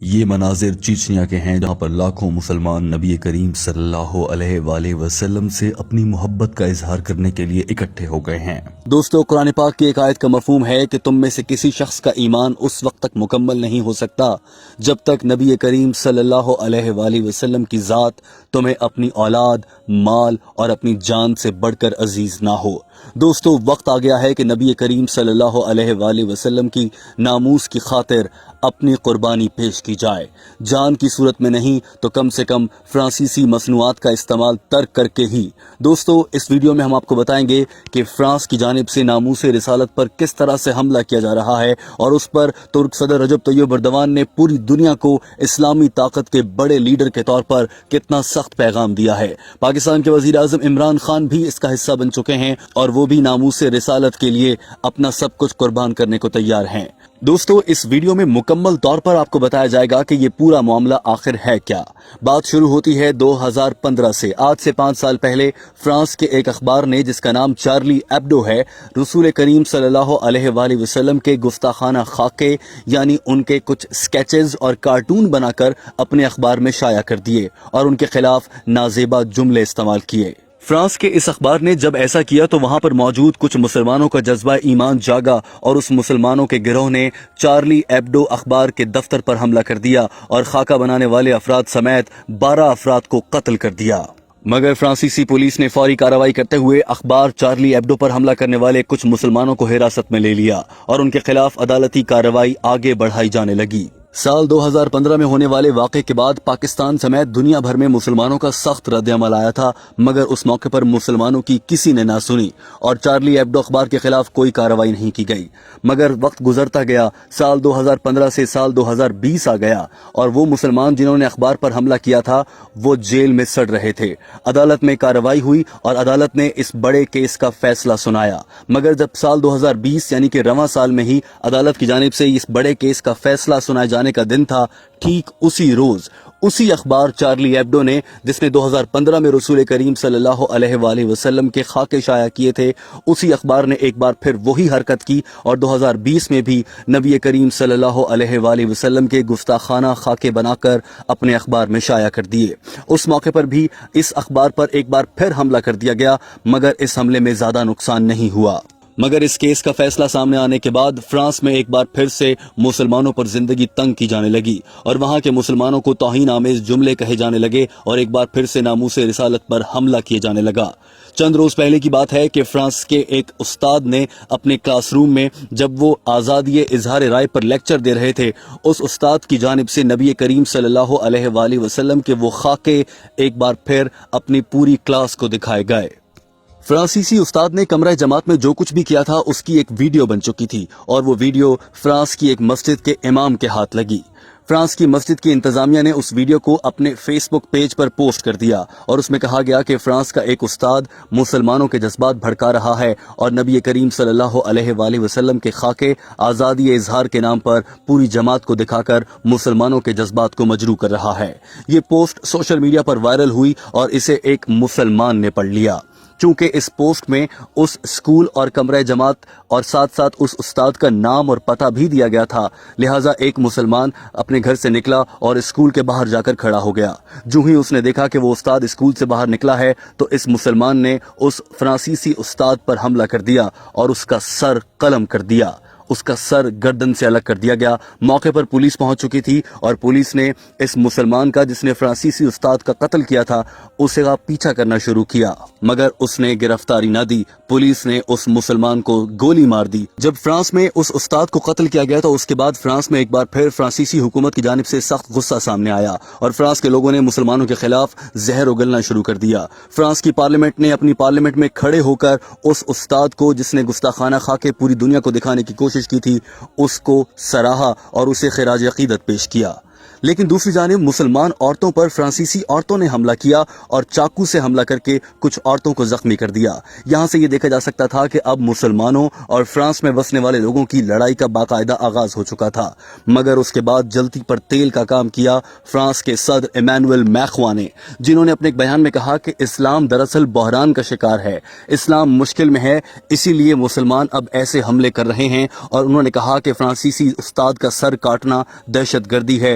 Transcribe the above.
یہ مناظر چیچنیا کے ہیں جہاں پر لاکھوں مسلمان نبی کریم صلی اللہ علیہ وآلہ وسلم سے اپنی محبت کا اظہار کرنے کے لیے اکٹھے ہو گئے ہیں۔ دوستو، قرآن پاک کی ایک آیت کا مفہوم ہے کہ تم میں سے کسی شخص کا ایمان اس وقت تک مکمل نہیں ہو سکتا جب تک نبی کریم صلی اللہ علیہ وآلہ وسلم کی ذات تمہیں اپنی اولاد، مال اور اپنی جان سے بڑھ کر عزیز نہ ہو۔ دوستو، وقت آ گیا ہے کہ نبی کریم صلی اللہ علیہ وآلہ وسلم کی ناموس کی خاطر اپنی قربانی پیش کی جائے، جان کی صورت میں نہیں تو کم سے کم فرانسیسی مصنوعات کا استعمال ترک کر کے ہی۔ دوستو، اس ویڈیو میں ہم آپ کو بتائیں گے کہ فرانس کی جانب سے ناموس رسالت پر کس طرح سے حملہ کیا جا رہا ہے اور اس پر ترک صدر رجب طیب اردوان نے پوری دنیا کو اسلامی طاقت کے بڑے لیڈر کے طور پر کتنا سخت پیغام دیا ہے۔ پاکستان کے وزیر اعظم عمران خان بھی اس کا حصہ بن چکے ہیں اور وہ بھی ناموس رسالت کے لیے اپنا سب کچھ قربان کرنے کو تیار ہیں۔ دوستو، اس ویڈیو میں مکمل طور پر آپ کو بتایا جائے گا کہ یہ پورا معاملہ آخر ہے کیا۔ بات شروع ہوتی ہے 2015 سے۔ آج سے 5 سال پہلے فرانس کے ایک اخبار نے، جس کا نام چارلی ایبڈو ہے، رسول کریم صلی اللہ علیہ وآلہ وسلم کے گستاخانہ خاکے یعنی ان کے کچھ سکیچز اور کارٹون بنا کر اپنے اخبار میں شائع کر دیے اور ان کے خلاف نازیبا جملے استعمال کیے۔ فرانس کے اس اخبار نے جب ایسا کیا تو وہاں پر موجود کچھ مسلمانوں کا جذبہ ایمان جاگا اور اس مسلمانوں کے گروہ نے چارلی ایبڈو اخبار کے دفتر پر حملہ کر دیا اور خاکہ بنانے والے افراد سمیت 12 افراد کو قتل کر دیا۔ مگر فرانسیسی پولیس نے فوری کارروائی کرتے ہوئے اخبار چارلی ایبڈو پر حملہ کرنے والے کچھ مسلمانوں کو حراست میں لے لیا اور ان کے خلاف عدالتی کارروائی آگے بڑھائی جانے لگی۔ سال 2015 میں ہونے والے واقعے کے بعد پاکستان سمیت دنیا بھر میں مسلمانوں کا سخت رد عمل آیا تھا، مگر اس موقع پر مسلمانوں کی کسی نے نہ سنی اور چارلی ایبڈو اخبار کے خلاف کوئی کارروائی نہیں کی گئی۔ مگر وقت گزرتا گیا، سال 2015 سے سال 2020 آ گیا اور وہ مسلمان جنہوں نے اخبار پر حملہ کیا تھا وہ جیل میں سڑ رہے تھے۔ عدالت میں کارروائی ہوئی اور عدالت نے اس بڑے کیس کا فیصلہ سنایا، مگر جب سال 2020 یعنی کہ رواں سال میں ہی عدالت کی جانب سے اس بڑے کیس کا فیصلہ سنائے جانے کا دن تھا، ٹھیک اسی روز اسی اخبار چارلی ایبڈو نے، جس نے 2015 میں رسول کریم صلی اللہ علیہ وآلہ وسلم کے خاکے شائع کیے تھے، اسی اخبار نے ایک بار پھر وہی حرکت کی اور 2020 میں بھی نبی کریم صلی اللہ علیہ وآلہ وسلم کے گستاخانہ خاکے بنا کر اپنے اخبار میں شائع کر دیے۔ اس موقع پر بھی اس اخبار پر ایک بار پھر حملہ کر دیا گیا، مگر اس حملے میں زیادہ نقصان نہیں ہوا۔ مگر اس کیس کا فیصلہ سامنے آنے کے بعد فرانس میں ایک بار پھر سے مسلمانوں پر زندگی تنگ کی جانے لگی اور وہاں کے مسلمانوں کو توہین آمیز جملے کہے جانے لگے اور ایک بار پھر سے ناموس رسالت پر حملہ کیے جانے لگا۔ چند روز پہلے کی بات ہے کہ فرانس کے ایک استاد نے اپنے کلاس روم میں جب وہ آزادی اظہار رائے پر لیکچر دے رہے تھے، اس استاد کی جانب سے نبی کریم صلی اللہ علیہ وآلہ وسلم کے وہ خاکے ایک بار پھر اپنی پوری کلاس کو دکھائے گئے۔ فرانسیسی استاد نے کمرہ جماعت میں جو کچھ بھی کیا تھا اس کی ایک ویڈیو بن چکی تھی اور وہ ویڈیو فرانس کی ایک مسجد کے امام کے ہاتھ لگی۔ فرانس کی مسجد کی انتظامیہ نے اس ویڈیو کو اپنے فیس بک پیج پر پوسٹ کر دیا اور اس میں کہا گیا کہ فرانس کا ایک استاد مسلمانوں کے جذبات بھڑکا رہا ہے اور نبی کریم صلی اللہ علیہ وآلہ وسلم کے خاکے آزادی اظہار کے نام پر پوری جماعت کو دکھا کر مسلمانوں کے جذبات کو مجروح کر رہا ہے۔ یہ پوسٹ سوشل میڈیا پر وائرل ہوئی اور اسے ایک مسلمان نے پڑھ لیا۔ چونکہ اس پوسٹ میں اس سکول اور کمرہ جماعت اور ساتھ ساتھ اس استاد کا نام اور پتہ بھی دیا گیا تھا، لہٰذا ایک مسلمان اپنے گھر سے نکلا اور اسکول کے باہر جا کر کھڑا ہو گیا۔ جو ہی اس نے دیکھا کہ وہ استاد اسکول سے باہر نکلا ہے تو اس مسلمان نے اس فرانسیسی استاد پر حملہ کر دیا اور اس کا سر قلم کر دیا، اس کا سر گردن سے الگ کر دیا گیا۔ موقع پر پولیس پہنچ چکی تھی اور پولیس نے اس مسلمان کا، جس نے فرانسیسی استاد کا قتل کیا تھا، اسے کا پیچھا کرنا شروع کیا، مگر اس نے گرفتاری نہ دی۔ پولیس نے اس مسلمان کو گولی مار دی۔ جب فرانس میں اس استاد کو قتل کیا گیا تو اس کے بعد فرانس میں ایک بار پھر فرانسیسی حکومت کی جانب سے سخت غصہ سامنے آیا اور فرانس کے لوگوں نے مسلمانوں کے خلاف زہر اگلنا شروع کر دیا۔ فرانس کی پارلیمنٹ نے اپنی پارلیمنٹ میں کھڑے ہو کر اس استاد کو، جس نے گستاخانہ خاکے پوری دنیا کو دکھانے کی کوشش کی تھی، اس کو سراہا اور اسے خراج عقیدت پیش کیا۔ لیکن دوسری جانب مسلمان عورتوں پر فرانسیسی عورتوں نے حملہ کیا اور چاقو سے حملہ کر کے کچھ عورتوں کو زخمی کر دیا۔ یہاں سے یہ دیکھا جا سکتا تھا کہ اب مسلمانوں اور فرانس میں بسنے والے لوگوں کی لڑائی کا باقاعدہ آغاز ہو چکا تھا، مگر اس کے بعد جلتی پر تیل کا کام کیا فرانس کے صدر ایمانوئل میخواں نے، جنہوں نے اپنے ایک بیان میں کہا کہ اسلام دراصل بحران کا شکار ہے، اسلام مشکل میں ہے، اسی لیے مسلمان اب ایسے حملے کر رہے ہیں، اور انہوں نے کہا کہ فرانسیسی استاد کا سر کاٹنا دہشت گردی ہے